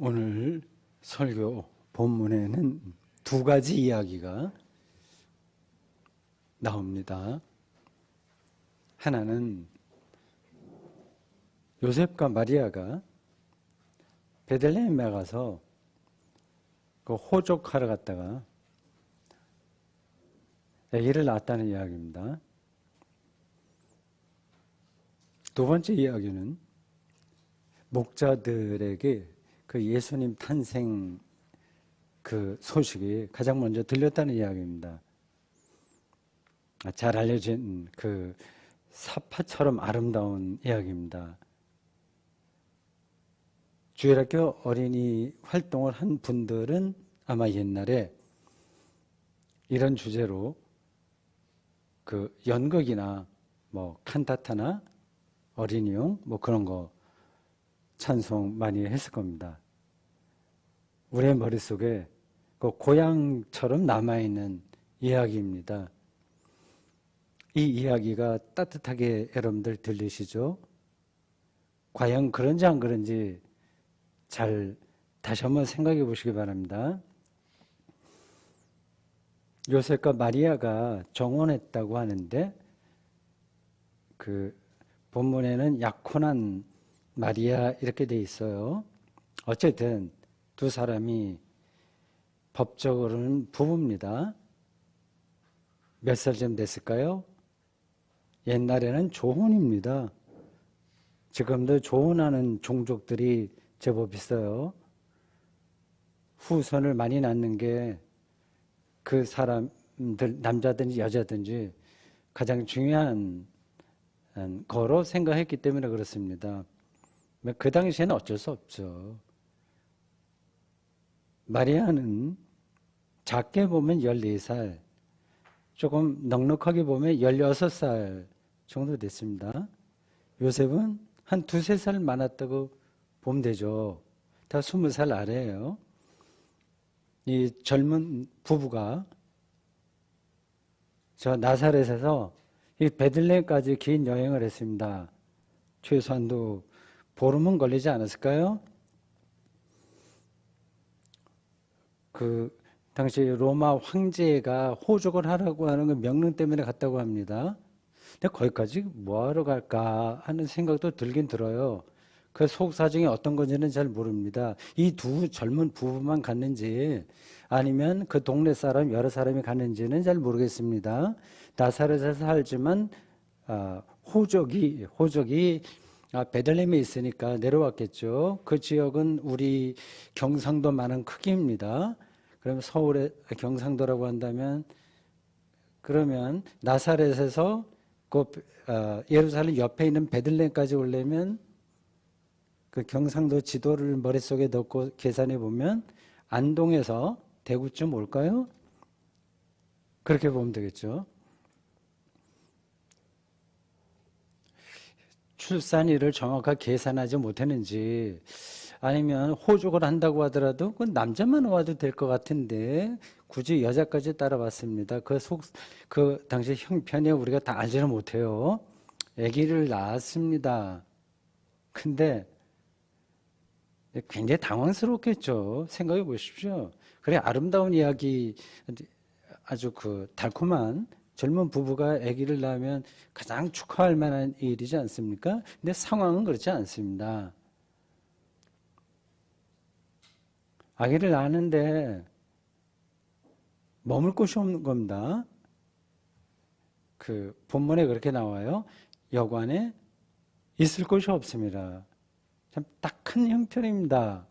오늘 설교 본문에는 두 가지 이야기가 나옵니다. 하나는 요셉과 마리아가 베들레헴에 가서 그 호족하러 갔다가 아기를 낳았다는 이야기입니다. 두 번째 이야기는 목자들에게 그 예수님 탄생 그 소식이 가장 먼저 들렸다는 이야기입니다. 잘 알려진 그 사파처럼 아름다운 이야기입니다. 주일학교 어린이 활동을 한 분들은 아마 옛날에 이런 주제로 그 연극이나 뭐 칸타타나 어린이용 뭐 그런 거 찬송 많이 했을 겁니다. 우리의 머릿속에 그 고향처럼 남아있는 이야기입니다. 이 이야기가 따뜻하게 여러분들 들리시죠? 과연 그런지 안 그런지 잘 다시 한번 생각해 보시기 바랍니다. 요셉과 마리아가 정혼했다고 하는데 그 본문에는 약혼한 마리아 이렇게 돼 있어요. 어쨌든 두 사람이 법적으로는 부부입니다. 몇 살쯤 됐을까요? 옛날에는 조혼입니다. 지금도 조혼하는 종족들이 제법 있어요. 후손을 많이 낳는 게 그 사람들, 남자든지 여자든지 가장 중요한 거로 생각했기 때문에 그렇습니다. 그 당시에는 어쩔 수 없죠. 마리아는 작게 보면 14살, 조금 넉넉하게 보면 16살 정도 됐습니다. 요셉은 한 두세 살 많았다고 보면 되죠. 다 20살 아래예요. 이 젊은 부부가 저 나사렛에서 이 베들레헴까지 긴 여행을 했습니다. 최소한도 보름은 걸리지 않았을까요? 그 당시 로마 황제가 호적을 하라고 하는 그 명령 때문에 갔다고 합니다. 근데 거기까지 뭐하러 갈까 하는 생각도 들긴 들어요. 그 속 사정이 어떤 건지는 잘 모릅니다. 이 두 젊은 부부만 갔는지 아니면 그 동네 사람 여러 사람이 갔는지는 잘 모르겠습니다. 나사렛에서 살지만 호적이 베들레헴에 있으니까 내려왔겠죠. 그 지역은 우리 경상도만한 크기입니다. 그러면 서울의 경상도라고 한다면 그러면 나사렛에서 그 예루살렘 옆에 있는 베들레헴까지 오려면 그 경상도 지도를 머릿속에 넣고 계산해 보면 안동에서 대구쯤 올까요? 그렇게 보면 되겠죠. 출산일을 정확하게 계산하지 못했는지 아니면 호적을 한다고 하더라도 그 남자만 와도 될 것 같은데 굳이 여자까지 따라왔습니다. 그 당시 형편에 우리가 다 알지는 못해요. 아기를 낳았습니다. 근데 굉장히 당황스럽겠죠. 생각해 보십시오. 그래 아름다운 이야기 아주 그 달콤한 젊은 부부가 아기를 낳으면 가장 축하할 만한 일이지 않습니까? 근데 상황은 그렇지 않습니다. 아기를 낳았는데 머물 곳이 없는 겁니다. 그 본문에 그렇게 나와요. 여관에 있을 곳이 없습니다. 참 딱한 형편입니다.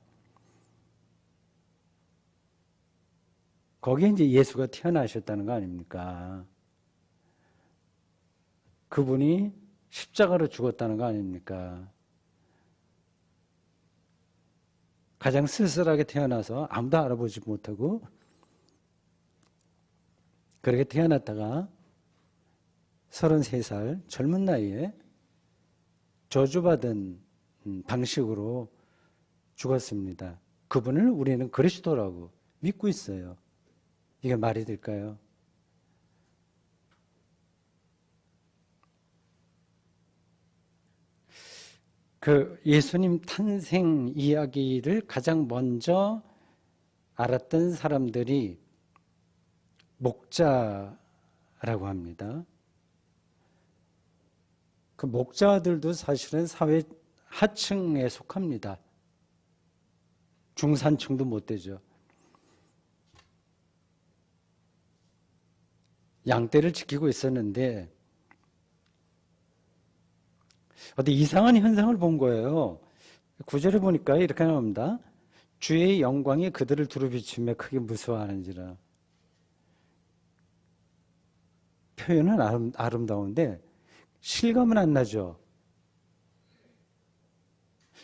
거기에 이제 예수가 태어나셨다는 거 아닙니까? 그분이 십자가로 죽었다는 거 아닙니까? 가장 쓸쓸하게 태어나서 아무도 알아보지 못하고 그렇게 태어났다가 33살 젊은 나이에 저주받은 방식으로 죽었습니다. 그분을 우리는 그리스도라고 믿고 있어요. 이게 말이 될까요? 그 예수님 탄생 이야기를 가장 먼저 알았던 사람들이 목자라고 합니다. 그 목자들도 사실은 사회 하층에 속합니다. 중산층도 못 되죠. 양떼를 지키고 있었는데 어디 이상한 현상을 본 거예요. 구절에 보니까 이렇게 나옵니다. 주의 영광이 그들을 두루 비추며 크게 무서워하는지라. 표현은 아름다운데 실감은 안 나죠.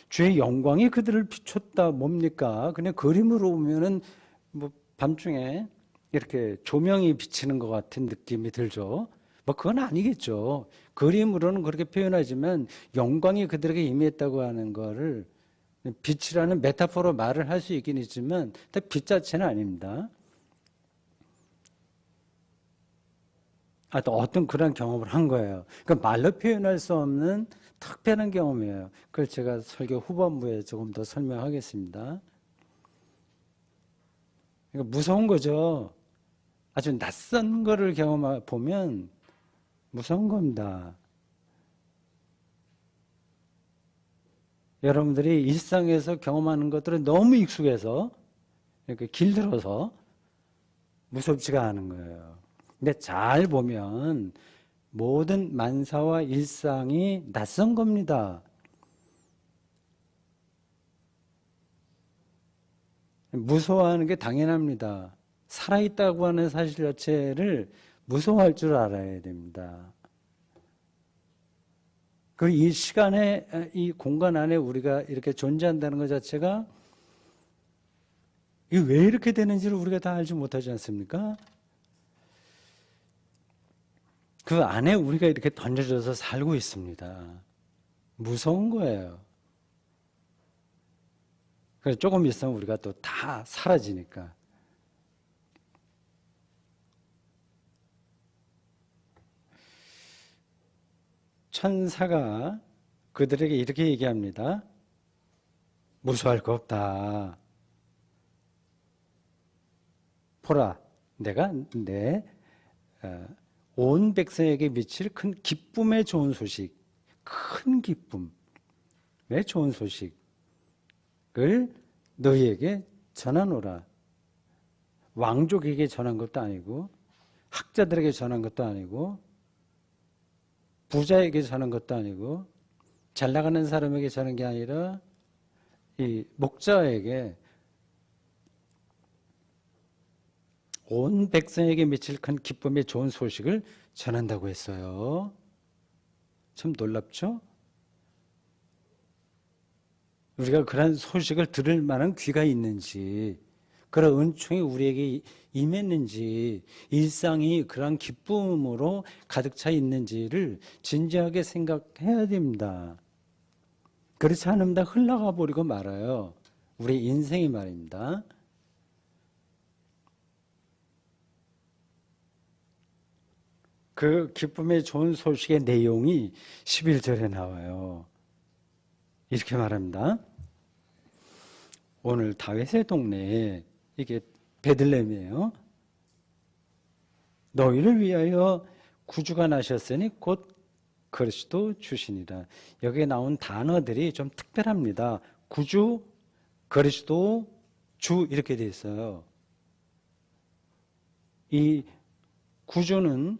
주의 영광이 그들을 비췄다 뭡니까? 그냥 그림으로 보면은 뭐 밤중에 이렇게 조명이 비치는 것 같은 느낌이 들죠. 뭐 그건 아니겠죠. 그림으로는 그렇게 표현하지만 영광이 그들에게 임했다고 하는 거를 빛이라는 메타포로 말을 할 수 있긴 있지만 빛 자체는 아닙니다. 또 어떤 그런 경험을 한 거예요. 그러니까 말로 표현할 수 없는 특별한 경험이에요. 그걸 제가 설교 후반부에 조금 더 설명하겠습니다. 그러니까 무서운 거죠. 아주 낯선 거를 경험해보면 무서운 겁니다. 여러분들이 일상에서 경험하는 것들은 너무 익숙해서 이렇게 길들어서 무섭지가 않은 거예요. 근데 잘 보면 모든 만사와 일상이 낯선 겁니다. 무서워하는 게 당연합니다. 살아있다고 하는 사실 자체를 무서워할 줄 알아야 됩니다. 그 이 시간에, 이 공간 안에 우리가 이렇게 존재한다는 것 자체가 이게 왜 이렇게 되는지를 우리가 다 알지 못하지 않습니까? 그 안에 우리가 이렇게 던져져서 살고 있습니다. 무서운 거예요. 그래서 조금 있으면 우리가 또 다 사라지니까. 천사가 그들에게 이렇게 얘기합니다. 무서워할 거 없다. 보라, 내가 온 백성에게 미칠 큰 기쁨의 좋은 소식, 큰 기쁨의 좋은 소식을 너희에게 전하노라. 왕족에게 전한 것도 아니고 학자들에게 전한 것도 아니고 부자에게 전한 것도 아니고 잘 나가는 사람에게 전한 게 아니라 이 목자에게 온 백성에게 미칠 큰 기쁨의 좋은 소식을 전한다고 했어요. 참 놀랍죠? 우리가 그런 소식을 들을 만한 귀가 있는지, 그런 은총이 우리에게 임했는지, 일상이 그런 기쁨으로 가득 차 있는지를 진지하게 생각해야 됩니다. 그렇지 않으면 다 흘러가 버리고 말아요. 우리 인생이 말입니다. 그 기쁨의 좋은 소식의 내용이 11절에 나와요. 이렇게 말합니다. 오늘 다윗의 동네에, 이게 베들레헴이에요. 너희를 위하여 구주가 나셨으니 곧 그리스도 주시니라. 여기에 나온 단어들이 좀 특별합니다. 구주, 그리스도, 주 이렇게 돼 있어요. 이 구주는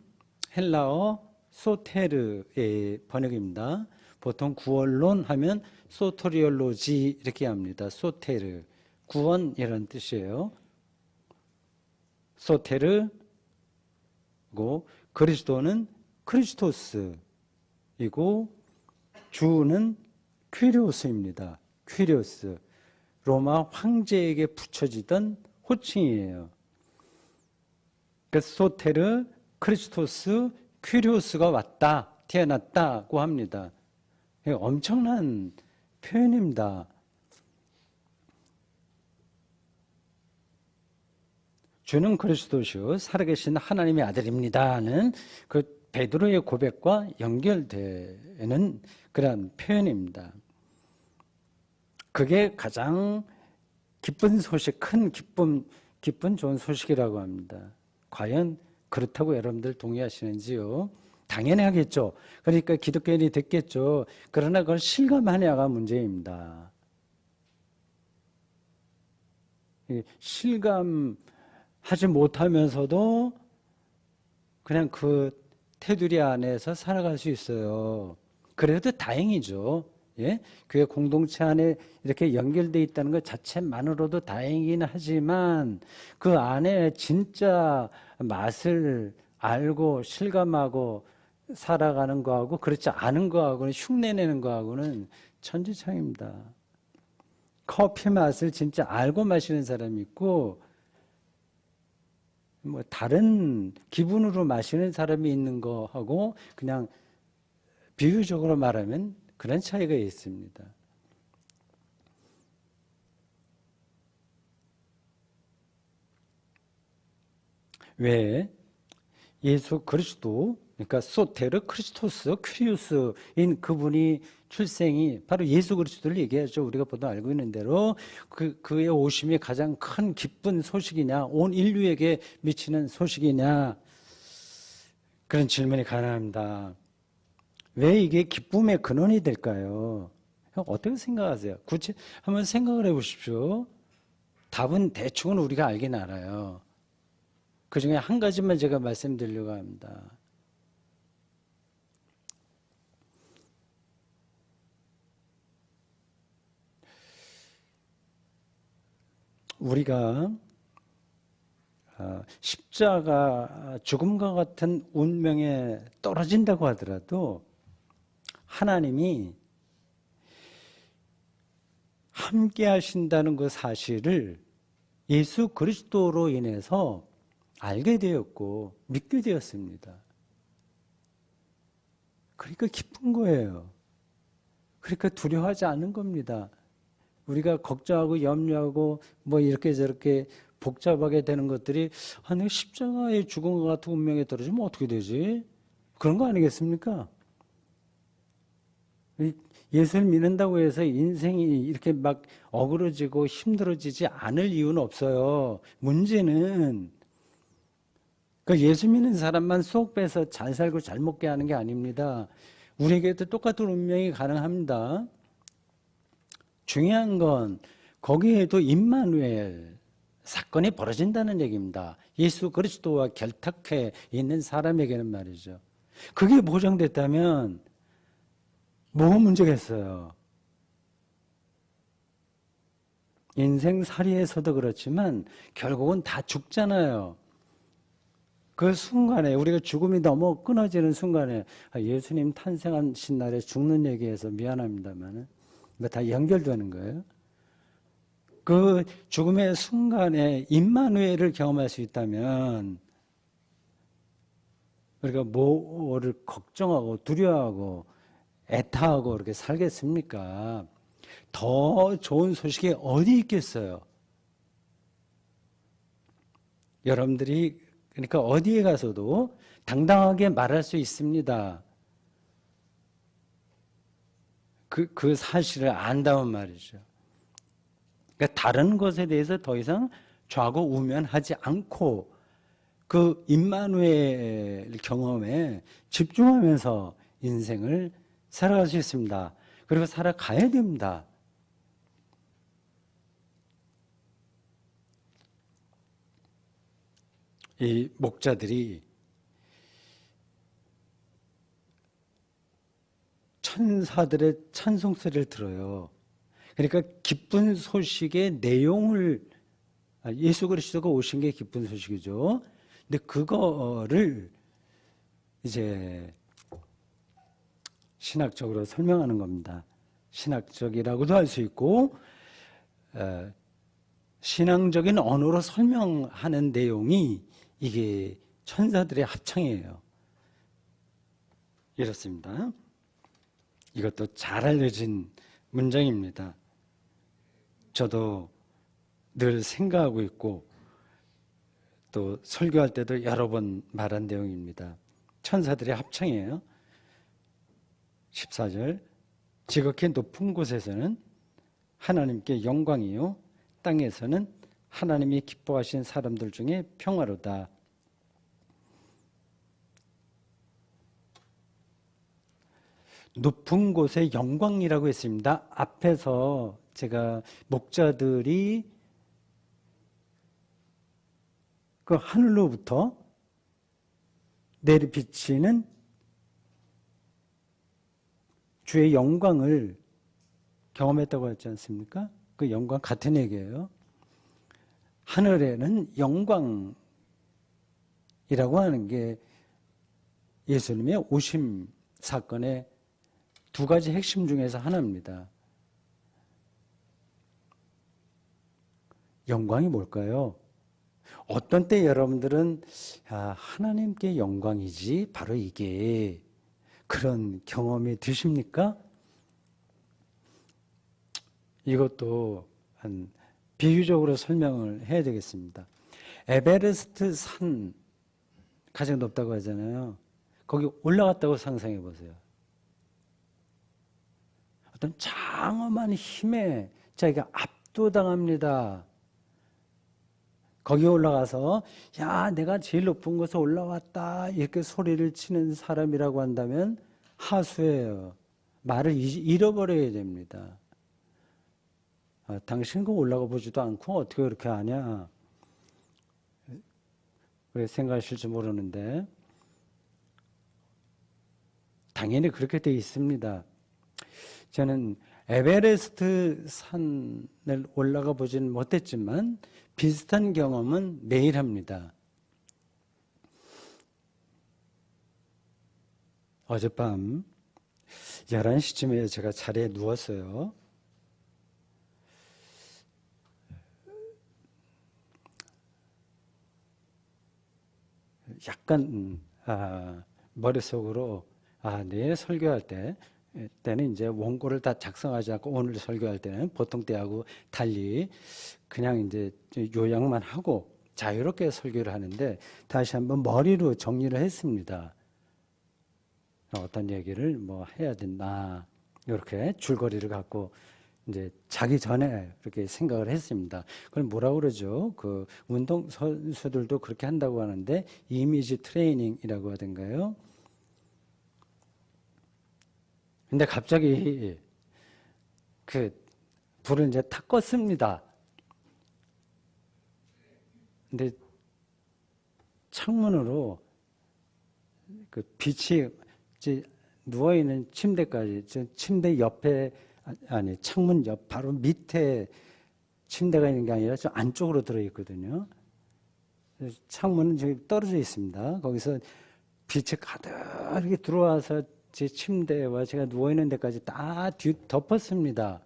헬라어 소테르의 번역입니다. 보통 구원론 하면 소토리올로지 이렇게 합니다. 소테르, 구원이라는 뜻이에요. 소테르고 그리스도는 크리스토스이고 주는 퀴리오스입니다. 퀴리오스, 로마 황제에게 붙여지던 호칭이에요. 그래서 소테르, 크리스토스, 퀴리오스가 왔다, 태어났다고 합니다. 엄청난 표현입니다. 주는 그리스도시요 살아계신 하나님의 아들입니다는 그 베드로의 고백과 연결되는 그런 표현입니다. 그게 가장 기쁜 소식, 큰 기쁜 좋은 소식이라고 합니다. 과연 그렇다고 여러분들 동의하시는지요? 당연히 하겠죠. 그러니까 기독교인이 됐겠죠. 그러나 그걸 실감하냐가 문제입니다. 실감하지 못하면서도 그냥 그 테두리 안에서 살아갈 수 있어요. 그래도 다행이죠. 예? 교회 공동체 안에 이렇게 연결되어 있다는 것 자체만으로도 다행이긴 하지만 그 안에 진짜 맛을 알고 실감하고 살아가는 거하고 그렇지 않은 거하고는 흉내내는 거하고는 천지차이입니다. 커피 맛을 진짜 알고 마시는 사람이 있고 뭐 다른 기분으로 마시는 사람이 있는 거하고 그냥 비유적으로 말하면 그런 차이가 있습니다. 왜 예수 그리스도 그러니까 소테르 크리스토스 큐리우스인 그분이 출생이 바로 예수 그리스도를 얘기하죠. 우리가 보다 알고 있는 대로 그의 오심이 가장 큰 기쁜 소식이냐, 온 인류에게 미치는 소식이냐, 그런 질문이 가능합니다. 왜 이게 기쁨의 근원이 될까요? 어떻게 생각하세요? 굳이 한번 생각을 해보십시오. 답은 대충은 우리가 알긴 알아요. 그 중에 한 가지만 제가 말씀드리려고 합니다. 우리가 십자가 죽음과 같은 운명에 떨어진다고 하더라도 하나님이 함께 하신다는 그 사실을 예수 그리스도로 인해서 알게 되었고 믿게 되었습니다. 그러니까 기쁜 거예요. 그러니까 두려워하지 않는 겁니다. 우리가 걱정하고 염려하고 뭐 이렇게 저렇게 복잡하게 되는 것들이 내가 십자가의 죽음과 같은 운명에 떨어지면 어떻게 되지? 그런 거 아니겠습니까? 예수를 믿는다고 해서 인생이 이렇게 막 어그러지고 힘들어지지 않을 이유는 없어요. 문제는 그 예수 믿는 사람만 쏙 빼서 잘 살고 잘 먹게 하는 게 아닙니다. 우리에게도 똑같은 운명이 가능합니다. 중요한 건 거기에도 임마누엘 사건이 벌어진다는 얘기입니다. 예수 그리스도와 결탁해 있는 사람에게는 말이죠. 그게 보장됐다면 뭐 문제겠어요? 인생살이에서도 그렇지만 결국은 다 죽잖아요. 그 순간에 우리가 죽음이 너무 끊어지는 순간에 예수님 탄생하신 날에 죽는 얘기해서 미안합니다만 다 연결되는 거예요. 그 죽음의 순간에 임마누엘을 경험할 수 있다면 우리가 뭐를 걱정하고 두려워하고 애타하고 그렇게 살겠습니까? 더 좋은 소식이 어디 있겠어요? 여러분들이 그러니까 어디에 가서도 당당하게 말할 수 있습니다. 그 사실을 안다면 말이죠. 그러니까 다른 것에 대해서 더 이상 좌고우면하지 않고 그 임마누엘 경험에 집중하면서 인생을 살아갈 수 있습니다. 그리고 살아가야 됩니다. 이 목자들이 천사들의 찬송소리를 들어요. 그러니까 기쁜 소식의 내용을 예수 그리스도가 오신 게 기쁜 소식이죠. 근데 그거를 이제 신학적으로 설명하는 겁니다. 신학적이라고도 할 수 있고 신앙적인 언어로 설명하는 내용이 이게 천사들의 합창이에요. 이렇습니다. 이것도 잘 알려진 문장입니다. 저도 늘 생각하고 있고 또 설교할 때도 여러 번 말한 내용입니다. 천사들의 합창이에요. 14절 지극히 높은 곳에서는 하나님께 영광이요 땅에서는 하나님이 기뻐하신 사람들 중에 평화로다. 높은 곳의 영광이라고 했습니다. 앞에서 제가 목자들이 그 하늘로부터 내리비치는 주의 영광을 경험했다고 했지 않습니까? 그 영광 같은 얘기예요. 하늘에는 영광이라고 하는 게 예수님의 오심 사건의 두 가지 핵심 중에서 하나입니다. 영광이 뭘까요? 어떤 때 여러분들은 하나님께 영광이지 바로 이게 그런 경험이 드십니까? 이것도 한 비유적으로 설명을 해야 되겠습니다. 에베레스트 산 가장 높다고 하잖아요. 거기 올라갔다고 상상해 보세요. 어떤 장엄한 힘에 자기가 압도당합니다. 거기 올라가서 야 내가 제일 높은 곳에 올라왔다 이렇게 소리를 치는 사람이라고 한다면 하수예요. 말을 잃어버려야 됩니다. 당신 그 올라가 보지도 않고 어떻게 그렇게 아냐 왜 생각하실지 모르는데 당연히 그렇게 돼 있습니다. 저는 에베레스트 산을 올라가 보지는 못했지만 비슷한 경험은 매일 합니다. 어젯밤 11시쯤에 제가 자리에 누웠어요. 약간 머릿속으로 내일 설교할 때는 이제 원고를 다 작성하지 않고 오늘 설교할 때는 보통 때하고 달리 그냥 이제 요약만 하고 자유롭게 설교를 하는데 다시 한번 머리로 정리를 했습니다. 어떤 얘기를 뭐 해야 된다 이렇게 줄거리를 갖고 이제 자기 전에 그렇게 생각을 했습니다. 그걸 뭐라고 그러죠? 그 운동 선수들도 그렇게 한다고 하는데 이미지 트레이닝이라고 하던가요? 근데 갑자기 그 불을 이제 탁 껐습니다. 근데 창문으로 그 빛이 누워있는 침대까지, 침대 옆에, 창문 옆 바로 밑에 침대가 있는 게 아니라 저 안쪽으로 들어있거든요. 창문은 저기 떨어져 있습니다. 거기서 빛이 가득 이렇게 들어와서 제 침대와 제가 누워있는 데까지 다 덮었습니다.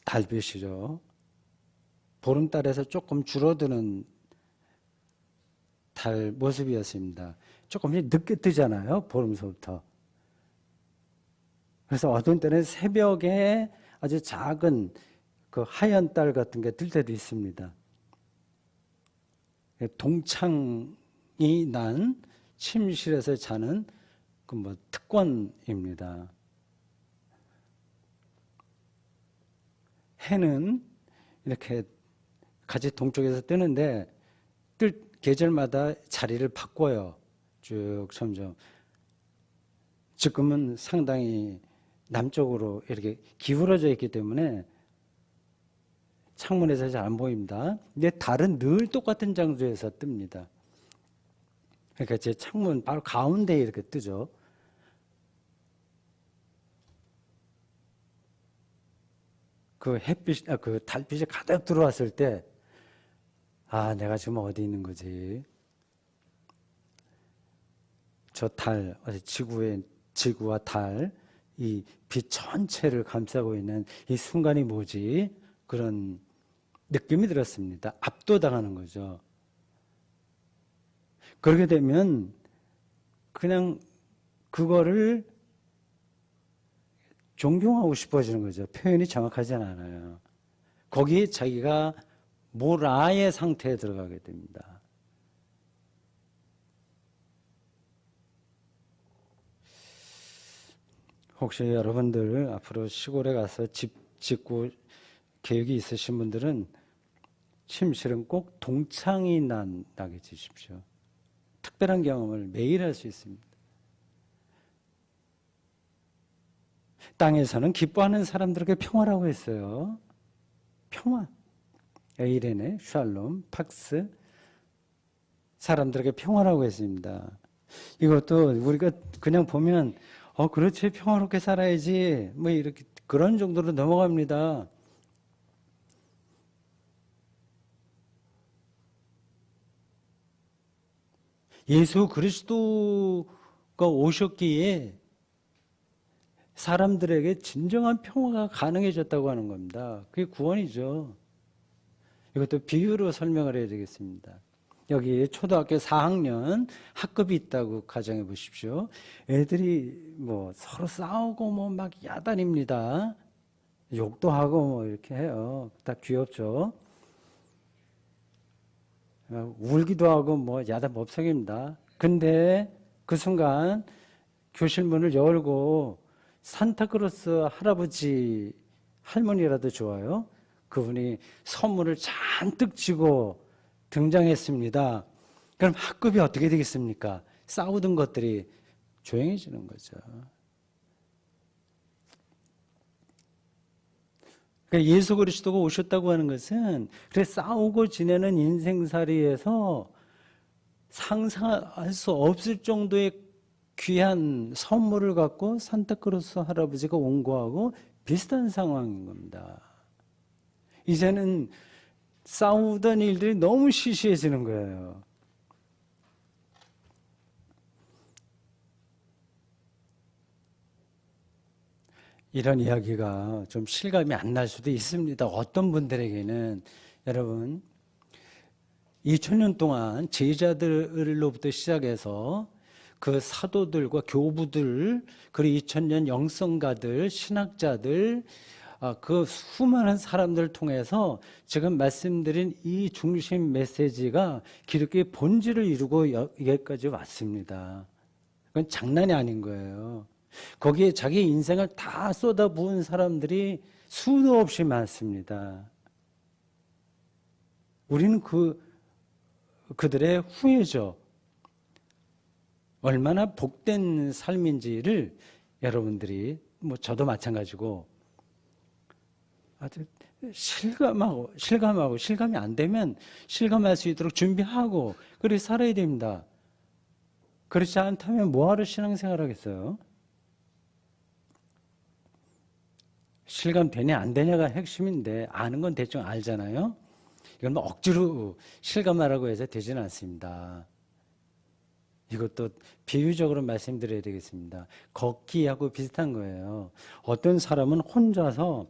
달빛이죠. 보름달에서 조금 줄어드는 달 모습이었습니다. 조금씩 늦게 뜨잖아요. 보름서부터. 그래서 어떤 때는 새벽에 아주 작은 그 하얀 달 같은 게 뜰 때도 있습니다. 동창이 난 침실에서 자는 그 뭐 특권입니다. 해는 이렇게 같이 동쪽에서 뜨는데 뜰 계절마다 자리를 바꿔요. 쭉 점점. 지금은 상당히 남쪽으로 이렇게 기울어져 있기 때문에 창문에서 잘 안 보입니다. 근데 달은 늘 똑같은 장소에서 뜹니다. 그러니까 제 창문 바로 가운데에 이렇게 뜨죠. 그 햇빛, 그 달빛이 가득 들어왔을 때, 내가 지금 어디 있는 거지? 저 달, 지구와 달, 이 빛 전체를 감싸고 있는 이 순간이 뭐지? 그런 느낌이 들었습니다. 압도당하는 거죠. 그렇게 되면 그냥 그거를 존경하고 싶어지는 거죠. 표현이 정확하지 않아요. 거기에 자기가 모라의 상태에 들어가게 됩니다. 혹시 여러분들 앞으로 시골에 가서 집 짓고 계획이 있으신 분들은 침실은 꼭 동창이 나게 지십시오. 특별한 경험을 매일 할 수 있습니다. 땅에서는 기뻐하는 사람들에게 평화라고 했어요. 평화. 에이레네, 샬롬, 팍스. 사람들에게 평화라고 했습니다. 이것도 우리가 그냥 보면 그렇지 평화롭게 살아야지 뭐 이렇게 그런 정도로 넘어갑니다. 예수 그리스도가 오셨기에 사람들에게 진정한 평화가 가능해졌다고 하는 겁니다. 그게 구원이죠. 이것도 비유로 설명을 해야 되겠습니다. 여기 초등학교 4학년 학급이 있다고 가정해 보십시오. 애들이 뭐 서로 싸우고 뭐 막 야단입니다. 욕도 하고 뭐 이렇게 해요. 다 귀엽죠. 울기도 하고 뭐 야단 법석입니다. 근데 그 순간 교실 문을 열고 산타크로스 할아버지 할머니라도 좋아요. 그분이 선물을 잔뜩 쥐고 등장했습니다. 그럼 학급이 어떻게 되겠습니까? 싸우던 것들이 조용해지는 거죠. 그러니까 예수 그리스도가 오셨다고 하는 것은 그래 싸우고 지내는 인생살이에서 상상할 수 없을 정도의 귀한 선물을 갖고 산타크로스 할아버지가 온 거하고 비슷한 상황인 겁니다. 이제는 싸우던 일들이 너무 시시해지는 거예요. 이런 이야기가 좀 실감이 안 날 수도 있습니다. 어떤 분들에게는 여러분 2000년 동안 제자들로부터 시작해서 그 사도들과 교부들 그리고 2000년 영성가들 신학자들 그 수많은 사람들을 통해서 지금 말씀드린 이 중심 메시지가 기독교의 본질을 이루고 여기까지 왔습니다. 그건 장난이 아닌 거예요. 거기에 자기 인생을 다 쏟아부은 사람들이 수도 없이 많습니다. 우리는 그들의 후예죠. 얼마나 복된 삶인지를 여러분들이 뭐 저도 마찬가지고 아주 실감이 안 되면 실감할 수 있도록 준비하고 그렇게 살아야 됩니다. 그렇지 않다면 뭐하러 신앙생활 하겠어요? 실감되냐 안 되냐가 핵심인데 아는 건 대충 알잖아요. 이건 뭐 억지로 실감하라고 해서 되지는 않습니다. 이것도 비유적으로 말씀드려야 되겠습니다. 걷기하고 비슷한 거예요. 어떤 사람은 혼자서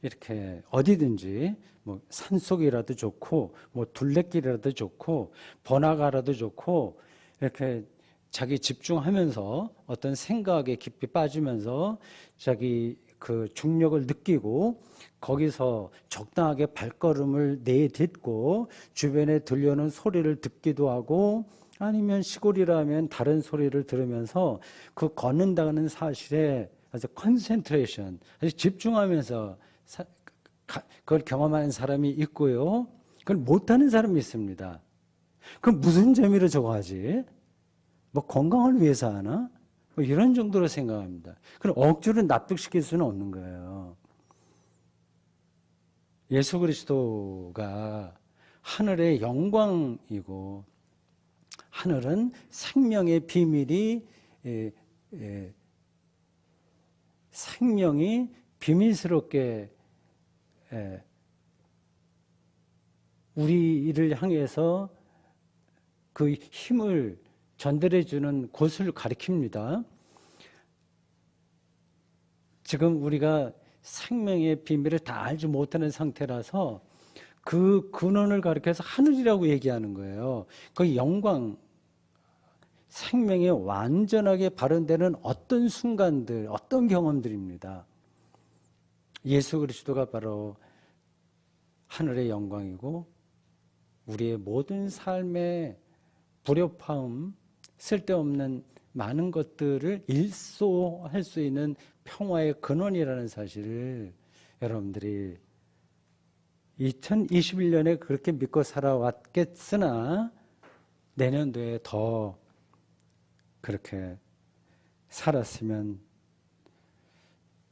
이렇게 어디든지 뭐 산속이라도 좋고 뭐 둘레길이라도 좋고 번화가라도 좋고 이렇게 자기 집중하면서 어떤 생각에 깊이 빠지면서 자기 그 중력을 느끼고 거기서 적당하게 발걸음을 내딛고 주변에 들려오는 소리를 듣기도 하고 아니면 시골이라면 다른 소리를 들으면서 그 걷는다는 사실에 아주 컨센트레이션, 아주 집중하면서 그걸 경험하는 사람이 있고요. 그걸 못하는 사람이 있습니다. 그럼 무슨 재미로 저거 하지? 뭐 건강을 위해서 하나? 뭐 이런 정도로 생각합니다. 그럼 억지로 납득시킬 수는 없는 거예요. 예수 그리스도가 하늘의 영광이고 하늘은 생명의 비밀이 생명이 비밀스럽게 우리를 향해서 그 힘을 전달해 주는 곳을 가리킵니다. 지금 우리가 생명의 비밀을 다 알지 못하는 상태라서 그 근원을 가리켜서 하늘이라고 얘기하는 거예요. 그 영광, 생명이 완전하게 발현되는 어떤 순간들, 어떤 경험들입니다. 예수 그리스도가 바로 하늘의 영광이고 우리의 모든 삶의 불협화음, 쓸데없는 많은 것들을 일소할 수 있는 평화의 근원이라는 사실을 여러분들이 2021년에 그렇게 믿고 살아왔겠으나 내년도에 더 그렇게 살았으면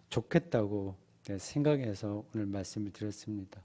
좋겠다고 생각해서 오늘 말씀을 드렸습니다.